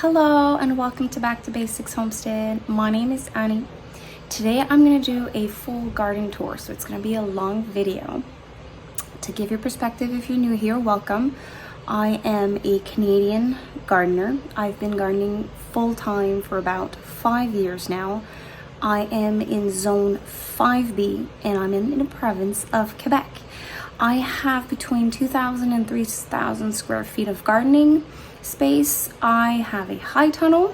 Hello and welcome to Back to Basics Homestead. My name is Annie. Today I'm going to do a full garden tour, so it's going to be a long video. To give your perspective, if you're new here, welcome. I am a Canadian gardener. I've been gardening full-time for about 5 years now. I am in zone 5B and I'm in the province of Quebec. I have between 2,000 and 3,000 square feet of gardening space. I have a high tunnel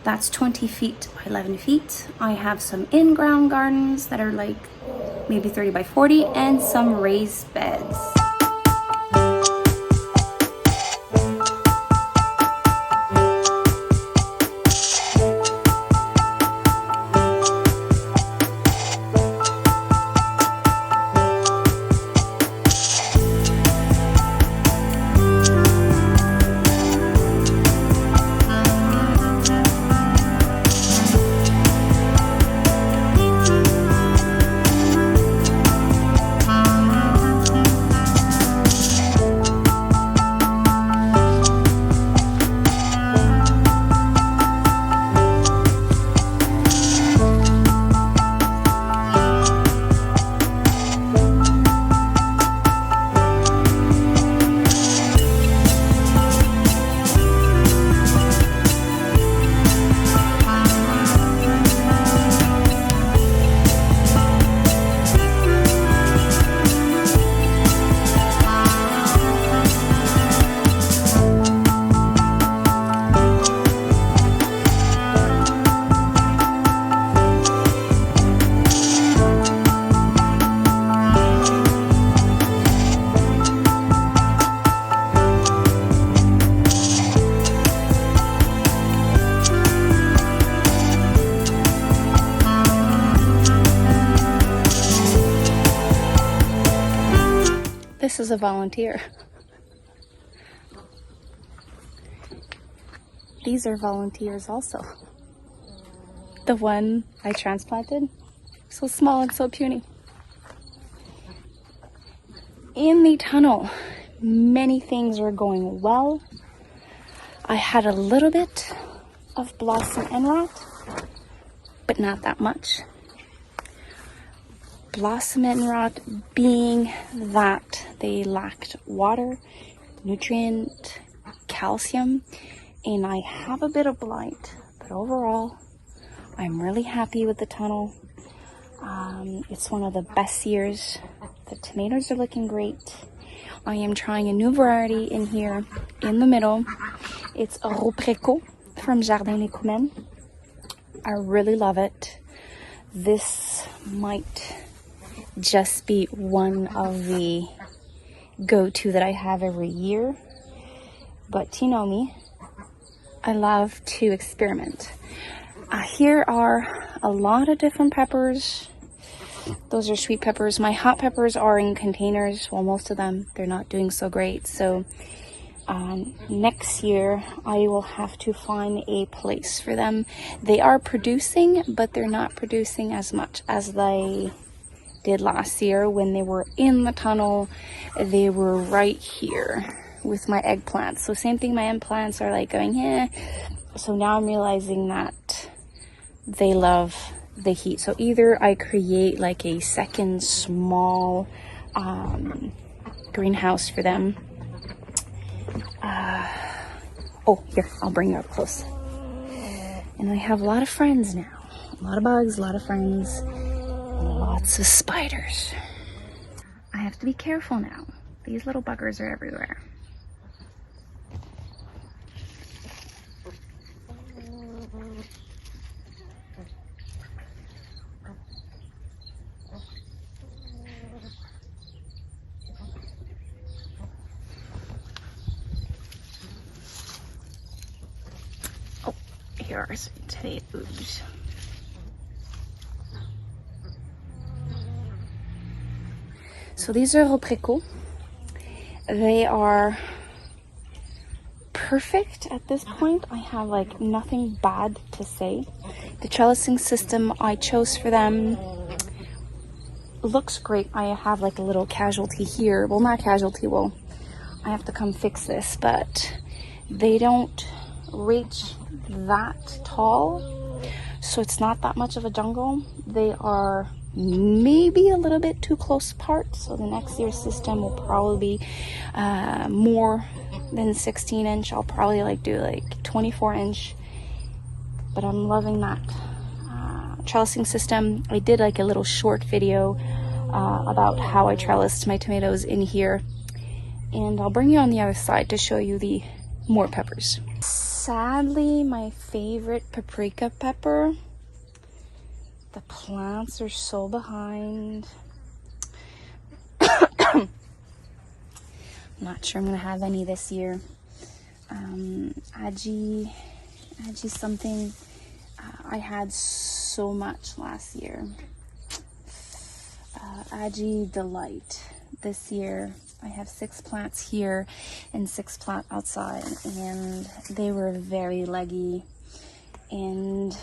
that's 20 feet by 11 feet. I have some in-ground gardens that are like maybe 30 by 40 and some raised beds. This is a volunteer. These are volunteers also. The one I transplanted, so small and so puny. In the tunnel, many things are going well. I had a little bit of blossom end rot, but not that much. Blossom end rot being that they lacked water, nutrient, calcium, and I have a bit of blight, but overall I'm really happy with the tunnel. It's one of the best years. The tomatoes are looking great. I am trying a new variety in here in the middle. It's a Ropreco from Jardin Les Coumènes. I really love it. This might just be one of the go-to that I have every year, but you know me, I love to experiment. Here are a lot of different peppers. Those are sweet peppers. My hot peppers are in containers. Well, most of them, they're not doing so great, so next year I will have to find a place for them. They are producing, but they're not producing as much as they did last year when they were in the tunnel. They were right here with my eggplants. So same thing, my eggplants are like going, eh. So now I'm realizing that they love the heat. So either I create like a second small greenhouse for them. Oh, here, I'll bring you up close. And I have a lot of friends now. A lot of bugs, a lot of friends. Lots of spiders. I have to be careful now. These little buggers are everywhere. Oh, here are some tomatoes. So these are Ropreco. They are perfect at this point. I have like nothing bad to say. The trellising system I chose for them looks great. I have like a little casualty here. Well, not casualty, well, I have to come fix this, but they don't reach that tall, so it's not that much of a jungle. They are maybe a little bit too close apart, so the next year's system will probably be more than 16 inch. I'll probably like do like 24 inch, but I'm loving that trellising system. I did like a little short video about how I trellised my tomatoes in here, and I'll bring you on the other side to show you the more peppers. Sadly, my favorite paprika pepper, the plants are so behind. I'm not sure I'm gonna have any this year. Aji something. I had so much last year. Aji Delight. This year I have 6 plants here and 6 plants outside, and they were very leggy, and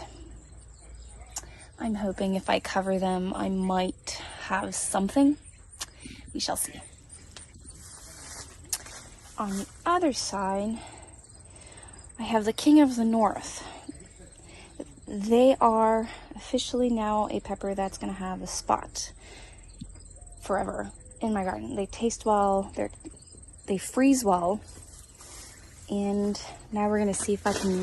I'm hoping if I cover them I might have something. We shall see. On the other side I have the King of the North. They are officially now a pepper that's going to have a spot forever in my garden. They taste well, they freeze well, and now we're going to see if I can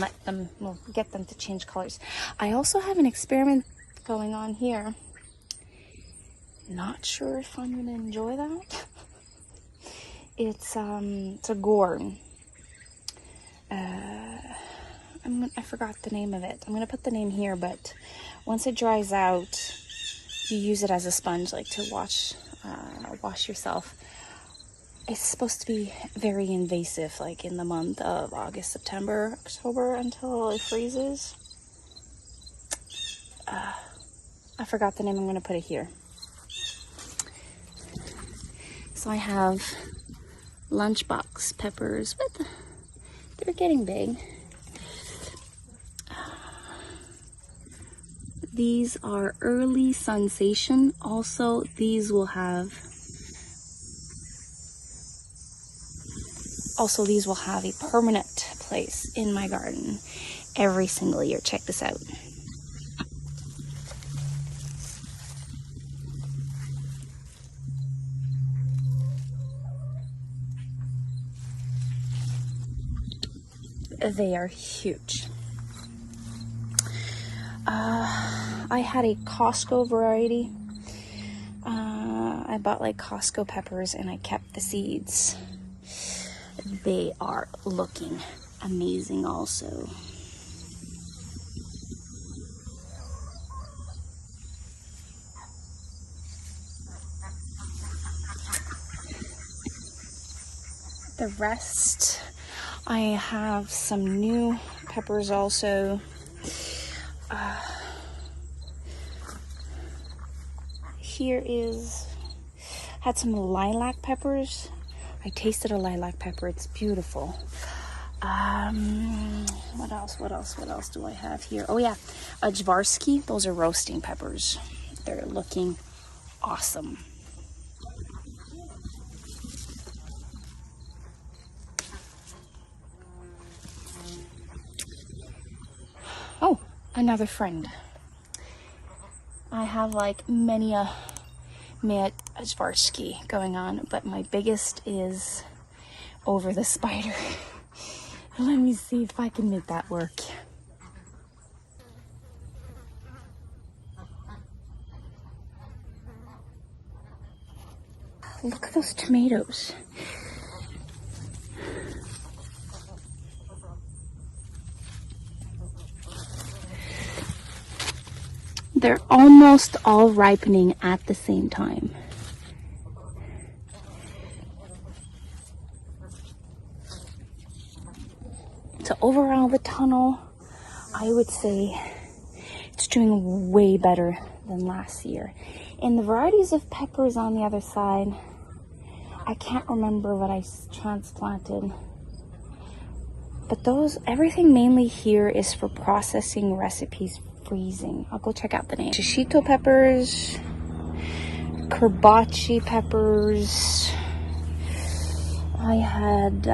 get them to change colors. I also have an experiment going on here. Not sure if I'm going to enjoy that. It's a gourd. I forgot the name of it. I'm gonna put the name here, but once it dries out, you use it as a sponge, like to wash yourself. It's supposed to be very invasive, like in the month of August, September, October, until it freezes. I forgot the name. I'm gonna put it here. So I have lunchbox peppers, but they're getting big. These are early sensation. Also, these will have a permanent place in my garden every single year. Check this out. They are huge. I had a Costco variety. I bought like Costco peppers and I kept the seeds. They are looking amazing also. The rest, I have some new peppers also. Had some lilac peppers. I tasted a lilac pepper. It's beautiful. What else do I have here? Oh yeah, a Javarsky. Those are roasting peppers. They're looking awesome. Oh, another friend. I have like many a Javarsky going on, but my biggest is over the spider. Let me see if I can make that work. Look at those tomatoes. They're almost all ripening at the same time. So overall, the tunnel, I would say it's doing way better than last year. And the varieties of peppers on the other side, I can't remember what I transplanted. But everything mainly here is for processing recipes, freezing. I'll go check out the name. Shishito peppers, Kerbachi peppers. I had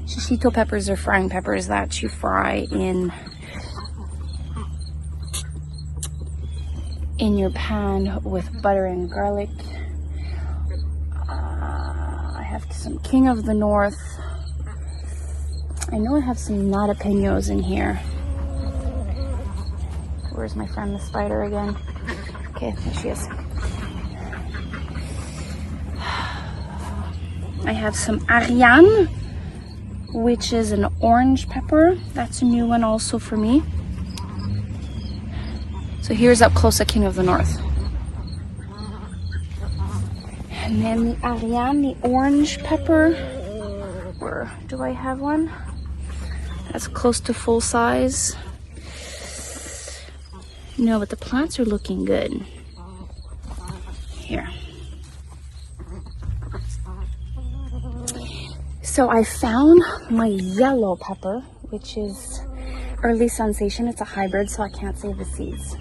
shishito peppers are frying peppers that you fry in your pan with butter and garlic. I have some King of the North. I know I have some jalapenos in here. Where's my friend the spider again? Okay, there she is. I have some Ariane, which is an orange pepper. That's a new one also for me. So here's up close at King of the North. And then the Ariane, the orange pepper. Where do I have one? That's close to full size. No, but the plants are looking good. Here. So I found my yellow pepper, which is Early Sensation. It's a hybrid, so I can't save the seeds.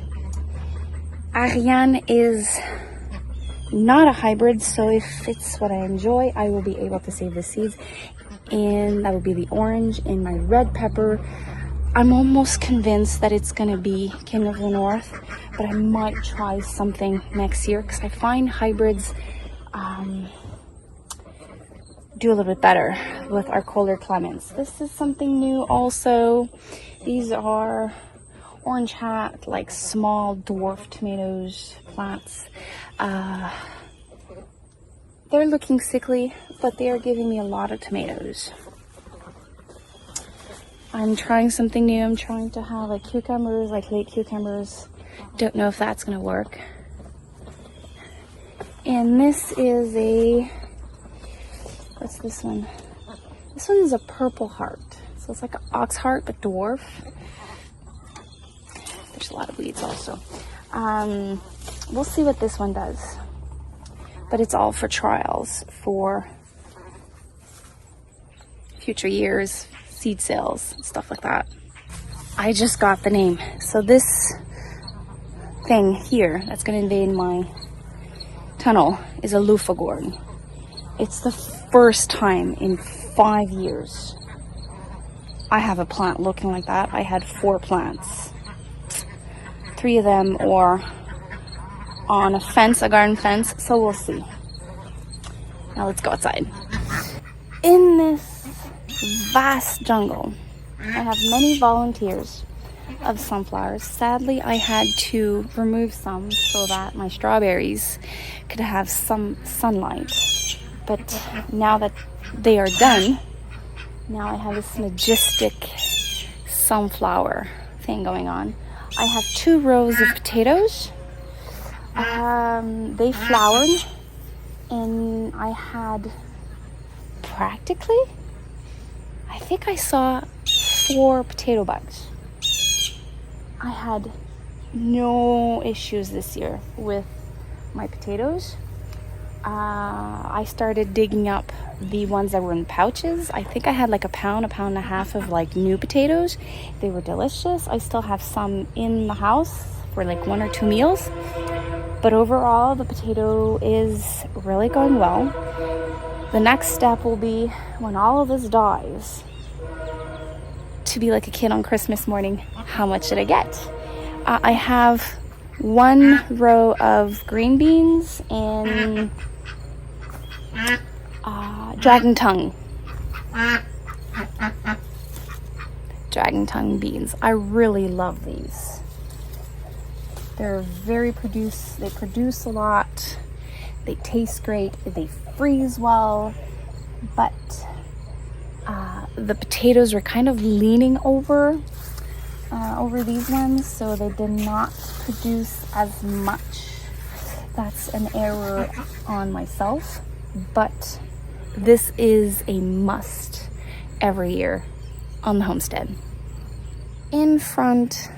Ariane is not a hybrid, so if it's what I enjoy, I will be able to save the seeds. And that will be the orange. And my red pepper, I'm almost convinced that it's going to be King of the North, but I might try something next year because I find hybrids do a little bit better with our colder climates. This is something new also. These are orange hat, like small dwarf tomatoes plants. They're looking sickly, but they are giving me a lot of tomatoes. I'm trying something new. I'm trying to have like cucumbers, like late cucumbers. Don't know if that's gonna work. And this is a, what's this one? This one is a purple heart. So it's like an ox heart, but dwarf. There's a lot of weeds also. We'll see what this one does. But it's all for trials for future years, seed sales, stuff like that. I just got the name. So this thing here that's gonna invade my tunnel is a loofah gourd. It's the first time in 5 years I have a plant looking like that. I had 4 plants. 3 of them are on a fence, a garden fence, so we'll see. Now let's go outside. In this vast jungle, I have many volunteers of sunflowers. Sadly, I had to remove some so that my strawberries could have some sunlight. But now that they are done, now I have this majestic sunflower thing going on. I have 2 rows of potatoes. They flowered, and I had practically, I think I saw 4 potato bugs. I had no issues this year with my potatoes. I started digging up the ones that were in pouches. I think I had like a pound and a half of like new potatoes. They were delicious. I still have some in the house for like 1 or 2 meals. But overall, the potato is really going well. The next step will be when all of this dies, to be like a kid on Christmas morning. How much did I get? I have 1 row of green beans and dragon tongue beans. I really love these. They're they produce a lot, they taste great, they freeze well, but the potatoes were kind of leaning over these ones, so they did not produce as much. That's an error on myself, but this is a must every year on the homestead. In front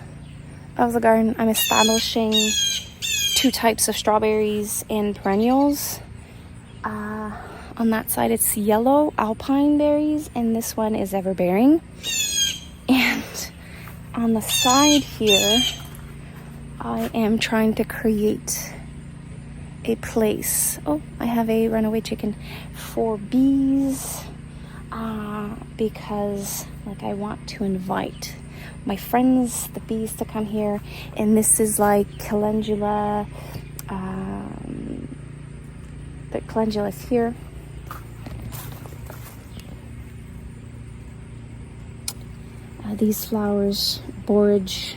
of the garden, I'm establishing 2 types of strawberries and perennials. On that side, it's yellow alpine berries, and this one is everbearing. And on the side here, I am trying to create a place. Oh, I have a runaway chicken for bees. because like I want to invite my friends, the bees, to come here. And this is like calendula. The calendula is here. These flowers, borage,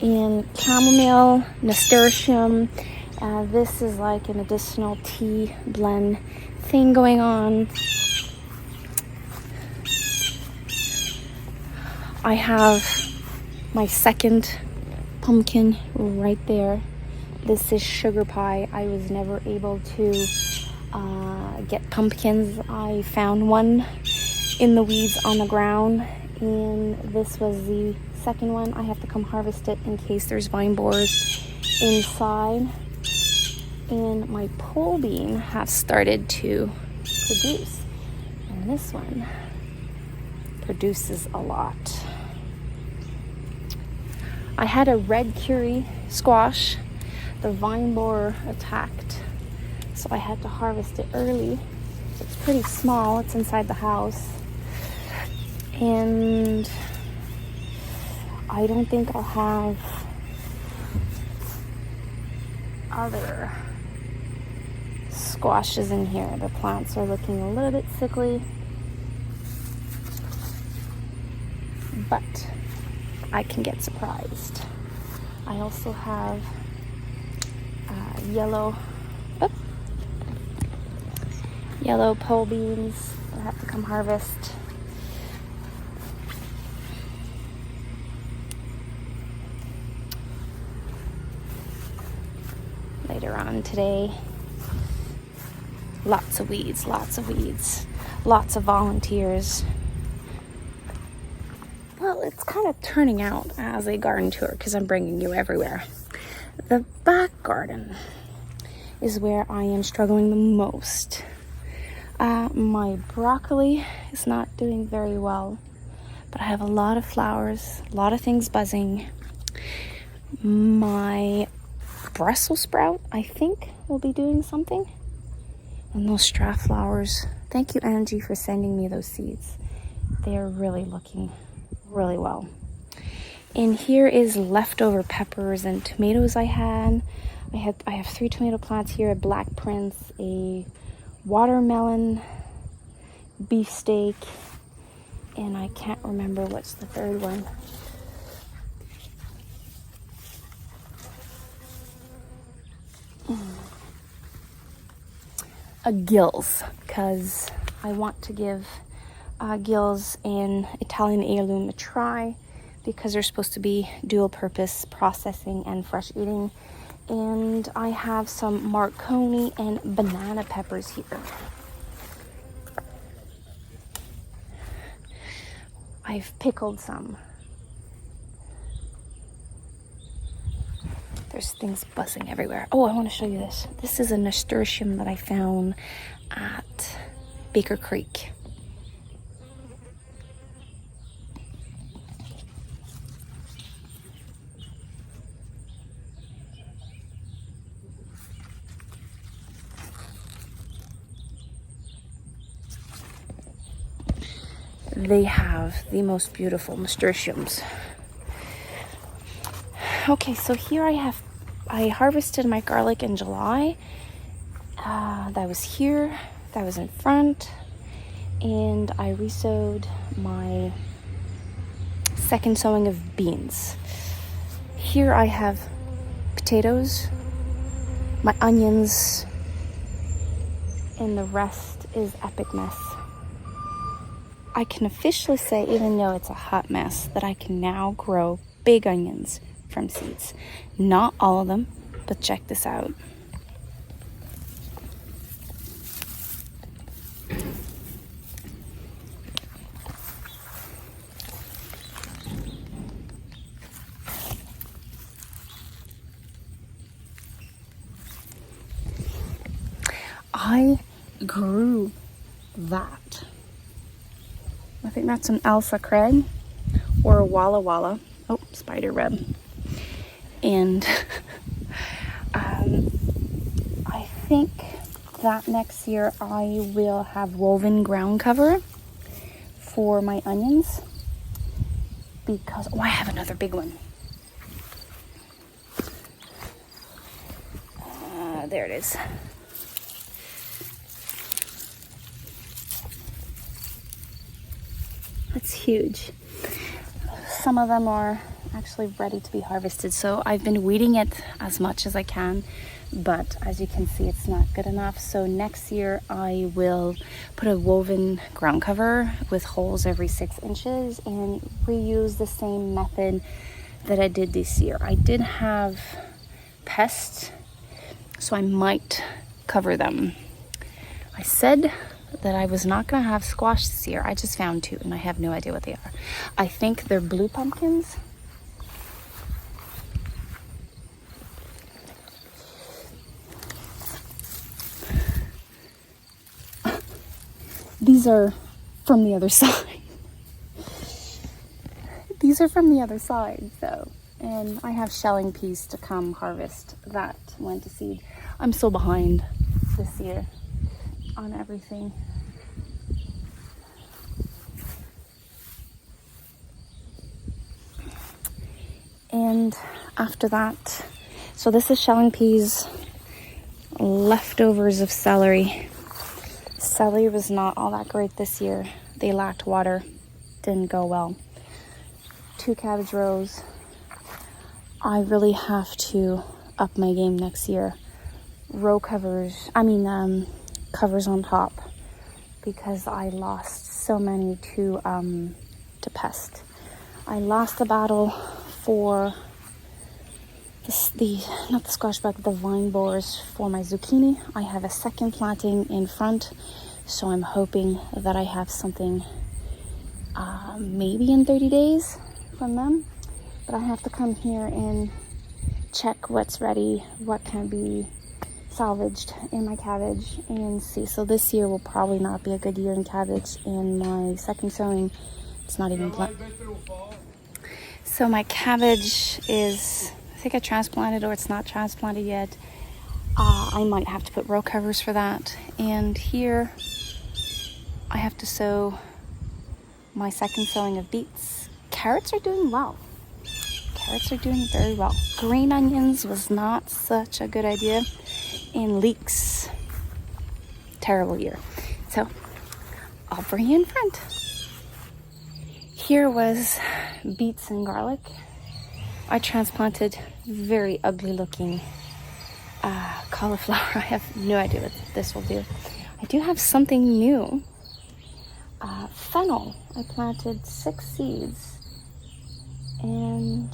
and chamomile, nasturtium. This is like an medicinal tea blend thing going on. I have my second pumpkin right there. This is sugar pie. I was never able to get pumpkins. I found one in the weeds on the ground, and this was the second one. I have to come harvest it in case there's vine borers inside. And my pole bean have started to produce, and this one produces a lot. I had a red curry squash. The vine borer attacked, so I had to harvest it early. It's pretty small. It's inside the house, and I don't think I'll have other squashes in here. The plants are looking a little bit sickly, but I can get surprised. I also have yellow pole beans I have to come harvest. Later on today. Lots of weeds, lots of volunteers. Well, it's kind of turning out as a garden tour because I'm bringing you everywhere. The back garden is where I am struggling the most. My broccoli is not doing very well, but I have a lot of flowers, a lot of things buzzing. My Brussels sprout, I think, will be doing something. And those straw flowers, thank you, Angie, for sending me those seeds. They are really looking really well. And here is leftover peppers and tomatoes I had. I have 3 tomato plants here, a black prince, a watermelon, beefsteak, and I can't remember what's the third one. Gills, because I want to give gills and Italian heirloom a try, because they're supposed to be dual purpose processing and fresh eating. And I have some Marconi and banana peppers here. I've pickled some. There's things buzzing everywhere. Oh, I want to show you this. This is a nasturtium that I found at Baker Creek. They have the most beautiful nasturtiums. Okay, so here I harvested my garlic in July. That was here, that was in front, and I resowed my second sowing of beans. Here I have potatoes, my onions, and the rest is epic mess. I can officially say, even though it's a hot mess, that I can now grow big onions from seeds. Not all of them, but check this out. I grew that. I think that's an Alpha Craig or a Walla Walla. Oh, spider web. And I think that next year I will have woven ground cover for my onions, because I have another big one. There it is. It's huge. Some of them are actually ready to be harvested, so I've been weeding it as much as I can, but as you can see, it's not good enough. So next year I will put a woven ground cover with holes every 6 inches and reuse the same method that I did this year. I did have pests, so I might cover them. I said that I was not going to have squash this year. I just found 2 and I have no idea what they are. I think they're blue pumpkins. These are from the other side. These are from the other side, though. And I have shelling peas to come harvest. That went to seed. I'm so behind this year on everything. And after that, so this is shelling peas, leftovers of celery. Celery was not all that great this year. They lacked water, didn't go well. 2 cabbage rows. I really have to up my game next year. Covers on top, because I lost so many to pest. I lost the battle for not the squash bug, the vine borers for my zucchini. I have a second planting in front, so I'm hoping that I have something maybe in 30 days from them. But I have to come here and check what's ready, what can be salvaged in my cabbage, and see. So this year will probably not be a good year in cabbage. In my second sowing, it's not even planted. So my cabbage is, I think I transplanted, or it's not transplanted yet. I might have to put row covers for that. And here I have to sow my second sowing of beets. Carrots are doing well. Carrots are doing very well. Green onions was not such a good idea. And leeks, terrible year. So I'll bring you in front. Here was beets and garlic. I transplanted very ugly looking cauliflower. I have no idea what this will do. I do have something new. Fennel. I planted 6 seeds. And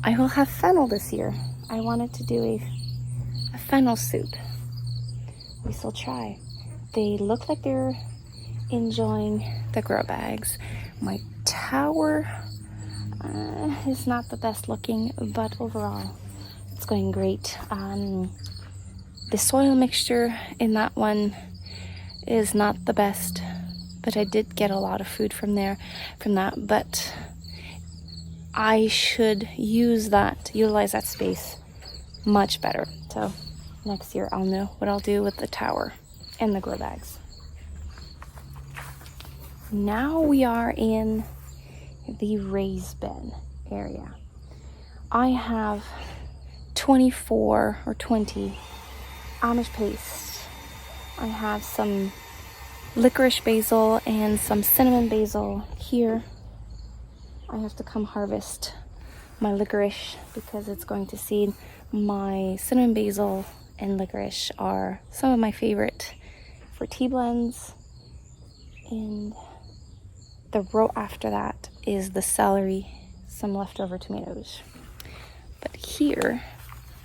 I will have fennel this year. I wanted to do a fennel soup. We shall try. They look like they're enjoying the grow bags. My tower is not the best looking, but overall it's going great. The soil mixture in that one is not the best, but I did get a lot of food from that. But I should utilize that space much better. So next year I'll know what I'll do with the tower and the grow bags. Now we are in the raised bed area. I have 24 or 20 Amish paste. I have some licorice basil and some cinnamon basil here. I have to come harvest my licorice because it's going to seed. My cinnamon basil and licorice are some of my favorite for tea blends. And the row after that is the celery, some leftover tomatoes. But here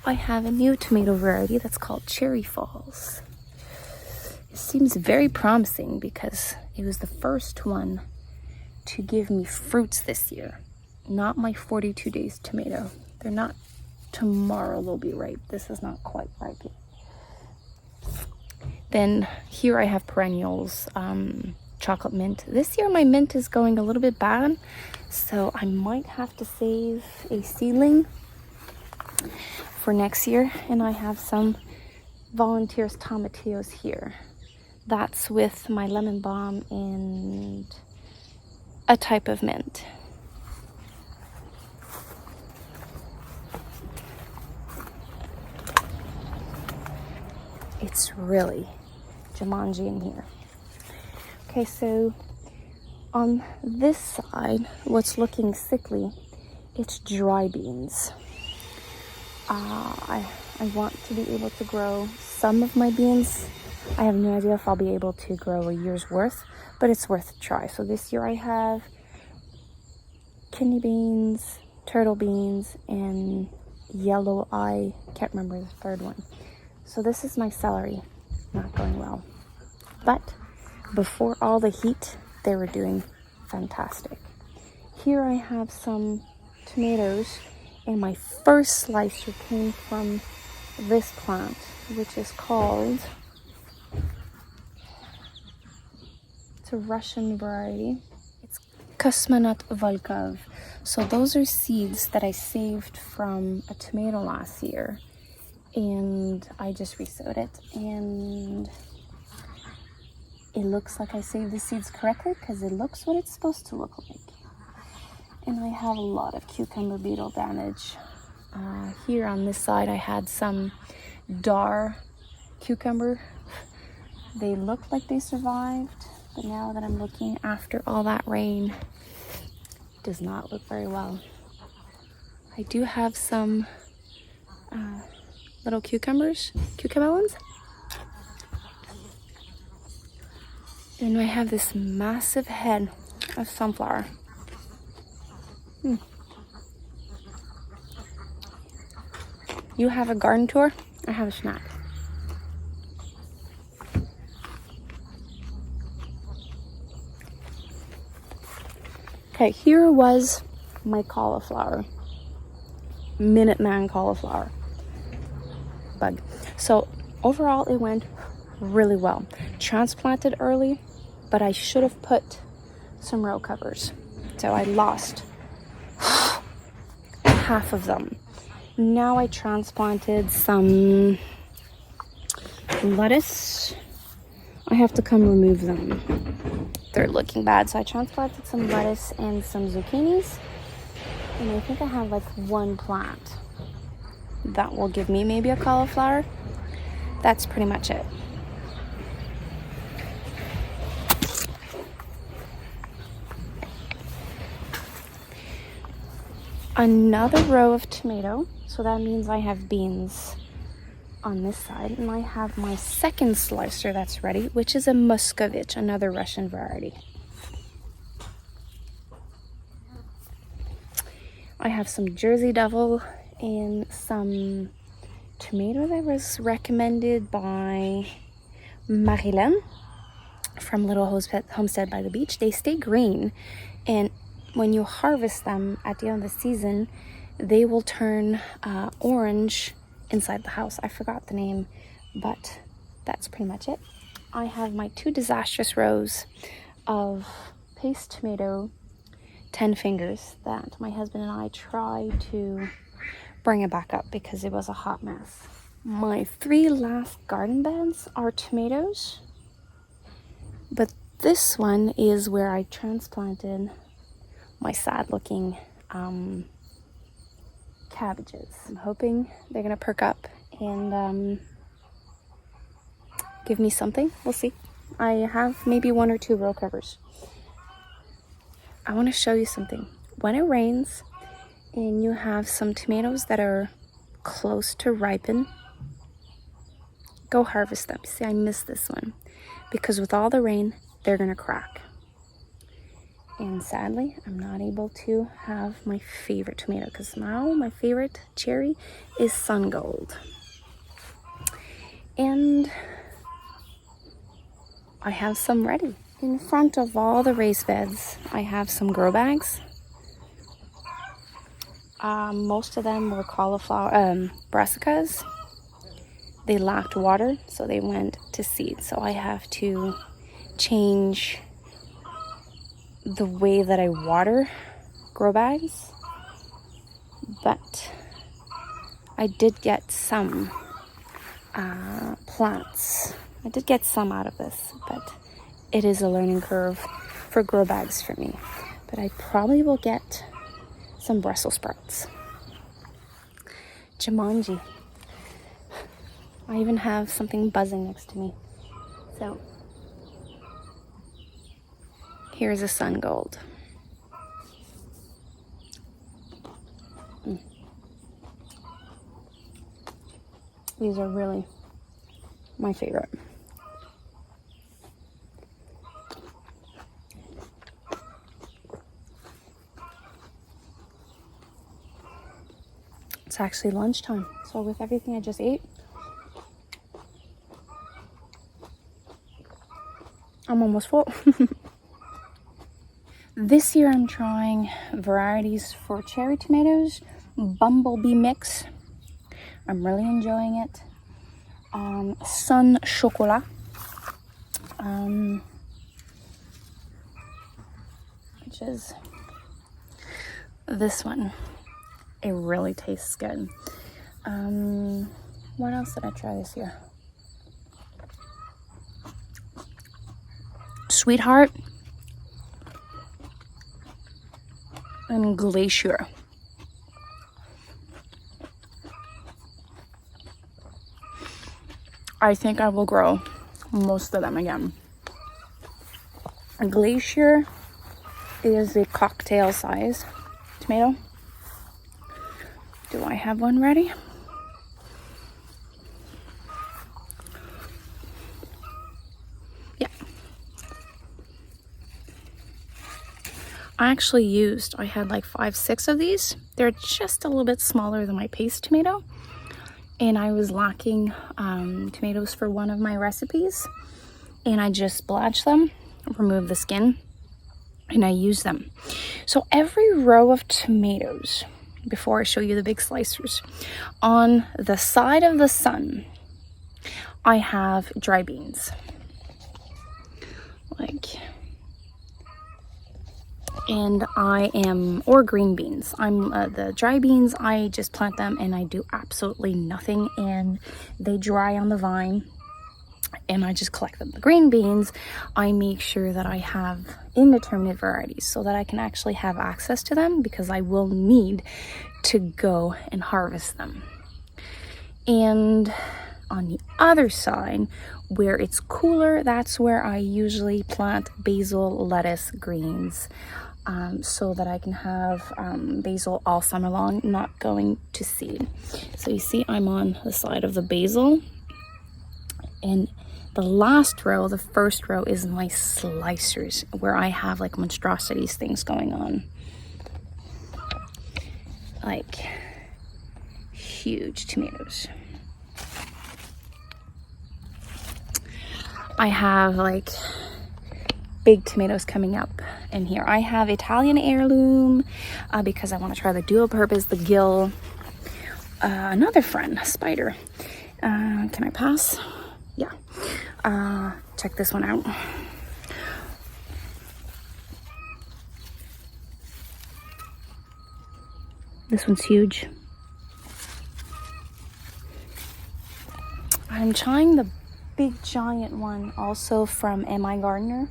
I have a new tomato variety that's called Cherry Falls. It seems very promising because it was the first one to give me fruits this year. Not my 42 days tomato. They're not, tomorrow they'll be ripe. This is not quite ripe yet. Then here I have perennials, chocolate mint. This year my mint is going a little bit bad, so I might have to save a seedling for next year. And I have some volunteers tomatillos here. That's with my lemon balm and a type of mint. It's really Jumanji in here. Okay, so on this side, what's looking sickly, it's dry beans. I want to be able to grow some of my beans. I have no idea if I'll be able to grow a year's worth, but it's worth a try. So this year I have kidney beans, turtle beans, and yellow eye, can't remember the third one. So this is my celery, not going well. But before all the heat, they were doing fantastic. Here I have some tomatoes, and my first slicer came from this plant, which is called, it's a Russian variety. It's Kosmonauts Volkov. So those are seeds that I saved from a tomato last year, and I just resowed it, and it looks like I saved the seeds correctly because it looks what it's supposed to look like. And I have a lot of cucumber beetle damage. Here on this side I had some dar cucumber. They look like they survived, but now that I'm looking after all that rain, it does not look very well. I do have some little cucamelons. And I have this massive head of sunflower. You have a garden tour, I have a snack. Okay, here was my cauliflower. Minuteman cauliflower bug. So overall it went really well. Transplanted early, but I should have put some row covers. So I lost half of them. Now I transplanted some lettuce. I have to come remove them. They're looking bad. So I transplanted some lettuce and some zucchinis. And I think I have like one plant that will give me maybe a cauliflower. That's pretty much it. Another row of tomato, so that means I have beans on this side, and I have my second slicer that's ready, which is a Muscovich, another Russian variety. I have some Jersey Devil and some tomato that was recommended by Marilyn from Little Homestead by the beach. They stay green, and when you harvest them at the end of the season, they will turn orange inside the house. I forgot the name, but that's pretty much it. I have my two disastrous rows of paste tomato 10 fingers that my husband and I tried to bring it back up because it was a hot mess. My 3 last garden beds are tomatoes, but this one is where I transplanted my sad looking cabbages. I'm hoping they're gonna perk up and give me something. We'll see. I have maybe 1 or 2 row covers. I want to show you something. When it rains and you have some tomatoes that are close to ripen, go harvest them. See, I missed this one because with all the rain, they're gonna crack. And sadly, I'm not able to have my favorite tomato because now my favorite cherry is Sun Gold. And I have some ready. In front of all the raised beds, I have some grow bags. Most of them were cauliflower, brassicas. They lacked water, so they went to seed. So I have to change the way that I water grow bags, but I did get some plants. I did get some out of this, but it is a learning curve for grow bags for me. But I probably will get some Brussels sprouts. Jumanji. I even have something buzzing next to me. So here's a sun gold. These are really my favorite. It's actually lunchtime, so with everything I just ate, I'm almost full. This year I'm trying varieties for cherry tomatoes, bumblebee mix. I'm really enjoying it. Sun chocolat. Which is this one. It really tastes good. What else did I try this year? Sweetheart and Glacier. I think I will grow most of them again. A Glacier is a cocktail size tomato. Do I have one ready? Yeah. I had like 5-6 of these. They're just a little bit smaller than my paste tomato. And I was lacking tomatoes for one of my recipes. And I just blanched them, remove the skin, and I use them. So every row of tomatoes, before I show you the big slicers, on the side of the sun, I have dry beans. Or green beans. The dry beans, I just plant them and I do absolutely nothing, and they dry on the vine and I just collect them. The green beans, I make sure that I have indeterminate varieties so that I can actually have access to them, because I will need to go and harvest them. And on the other side, where it's cooler, that's where I usually plant basil, lettuce, greens, so that I can have basil all summer long, not going to seed. So you see I'm on the side of the basil, and the last row, the first row, is my slicers, where I have like monstrosities things going on. Like huge tomatoes. I have like big tomatoes coming up in here. I have Italian heirloom because I want to try the dual purpose, the gill. Another friend, spider. Can I pass? Yeah. Check this one out. This one's huge. I'm trying the big giant one also from M.I. Gardner.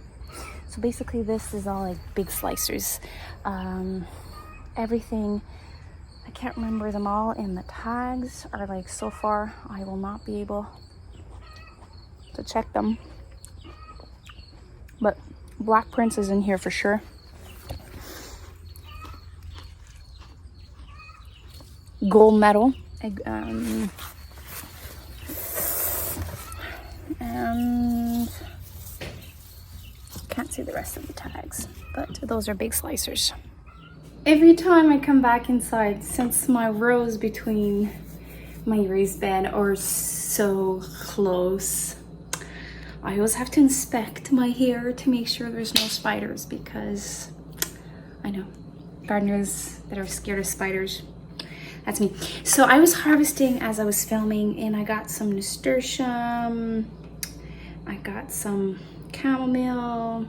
So basically this is all like big slicers. Everything, I can't remember them all, and the tags are like, so far I will not be able to check them. But Black Prince is in here for sure. Gold medal. And can't see the rest of the tags, but those are big slicers. Every time I come back inside, since my rows between my raised bed are so close, I always have to inspect my hair to make sure there's no spiders, because I know gardeners that are scared of spiders. That's me. So I was harvesting as I was filming, and I got some nasturtium, I got some chamomile,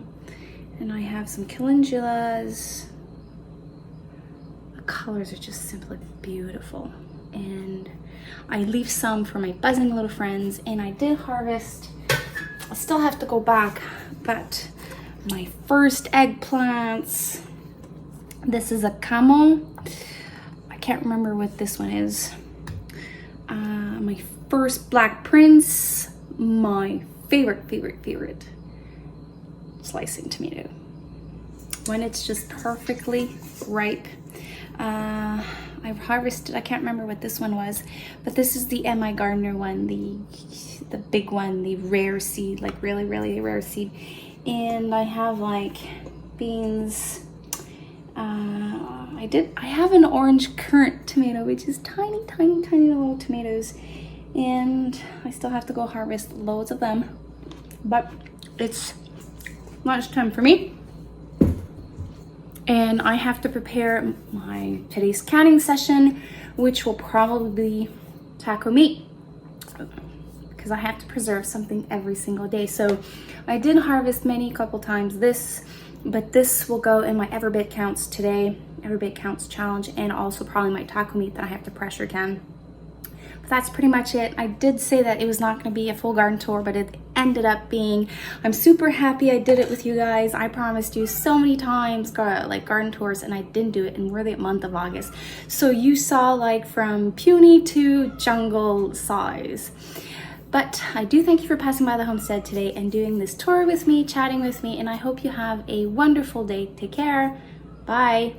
and I have some calendulas. The colors are just simply beautiful. and I leave some for my buzzing little friends. And I did harvest, I still have to go back, but my first eggplants. This is a camo. I can't remember what this one is. My first Black Prince, my favorite slicing tomato. When it's just perfectly ripe. I've harvested, I can't remember what this one was, but this is the M.I. Gardner one, the big one, the rare seed, like really rare seed. And I have like beans. I have an orange currant tomato, which is tiny little tomatoes. And I still have to go harvest loads of them. But it's lunchtime for me. And I have to prepare my today's canning session, which will probably be taco meat, because I have to preserve something every single day. So I did harvest many couple times but this will go in my Everbake Counts today, Everbake Counts challenge, and also probably my taco meat that I have to pressure can. But that's pretty much it. I did say that it was not going to be a full garden tour, but it ended up being. I'm super happy I did it with you guys. I promised you so many times like garden tours, and I didn't do it, and we're the month of August. So you saw like from puny to jungle size. But I do thank you for passing by the homestead today and doing this tour with me, chatting with me, and I hope you have a wonderful day. Take care. Bye.